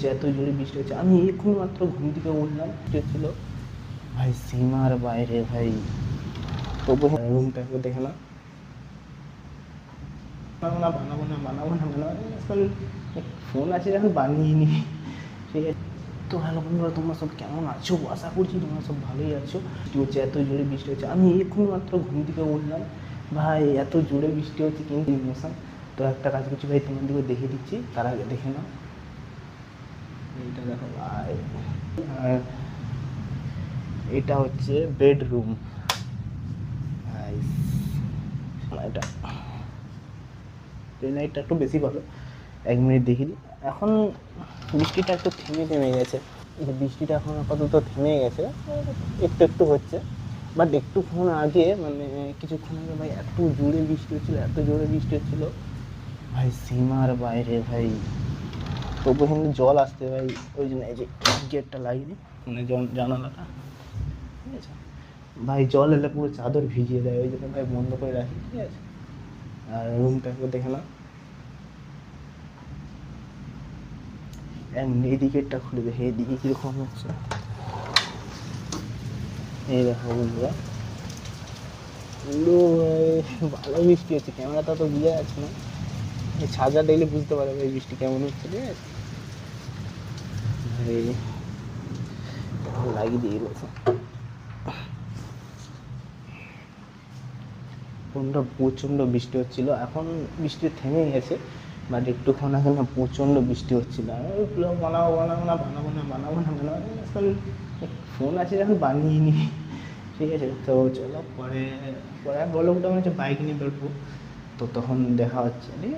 যে এত জোরে বৃষ্টি হচ্ছে, আমি এখন মাত্র ঘুম থেকে উঠলাম, হচ্ছিল ভাই সীমার বাইরে ভাই। তবু রুমটা একটু দেখে না, বানাবো না ফোন আছে যখন বানিয়ে নি। ঠিক আছে, তো হ্যালো বন্ধুরা, তোমরা সব কেমন আছো? আশা করছি তোমরা সব ভালোই আছো। বৃষ্টি হচ্ছে, এত জোরে বৃষ্টি হচ্ছে, আমি এখন মাত্র ঘুম থেকে উঠলাম ভাই। এত জোরে বৃষ্টি হচ্ছে কিন্তু ইমোশন। তো একটা কাজ করছি ভাই, তোমাদেরকে দেখে দিচ্ছি, তার আগে দেখে নাও। এইটা দেখো ভাই, আর এটা হচ্ছে বেডরুম ভাই। এটা লাইটটা একটু বেশি ভালো, 1 মিনিট দেখি দিই। এখন বৃষ্টিটা একটু থেমে থেমে গেছে, বৃষ্টিটা এখন আপাতত থেমে গেছে, একটু একটু হচ্ছে। বাট একটুক্ষণ আগে মানে কিছুক্ষণ আগে ভাই এত জোরে বৃষ্টি হচ্ছিলো, এত জোরে বৃষ্টি হচ্ছিলো ভাই সীমার বাইরে ভাই। তবু কিন্তু জল আসতে ভাই, ওই জন্য এই যে গেটটা লাগিয়ে মানে জানালাটা, ঠিক আছে ভাই। জল এলে পুরো চাদর ভিজিয়ে দেয়, ওই জন্য ভাই বন্ধ করে রাখি, ঠিক আছে। আর রুমটা একটু দেখে না, এদিকেরটা খুলে দেখে এদিকে কীরকম হচ্ছে। এই দেখো বন্ধুরা, পুরো ভালো বৃষ্টি হচ্ছে, ক্যামেরাটা তো বোঝা যাচ্ছে না, এই ছাদটা দেখলে বুঝতে পারবে এই বৃষ্টি কেমন হচ্ছে, ঠিক আছে ভাই। লাগিয়ে দিয়ে গেছে ফোনটা, প্রচণ্ড বৃষ্টি হচ্ছিলো, এখন বৃষ্টি থেমে গেছে। বাট একটুক্ষণ আগে না প্রচণ্ড বৃষ্টি হচ্ছিলো। আমি বানাবো না ফোন আছে যখন বানিয়ে নি। ঠিক আছে, তো চলো পরে পরে ব্লগটা মনে হচ্ছে বাইক নিয়ে বেরোবো, তো তখন দেখা হচ্ছে, ঠিক আছে।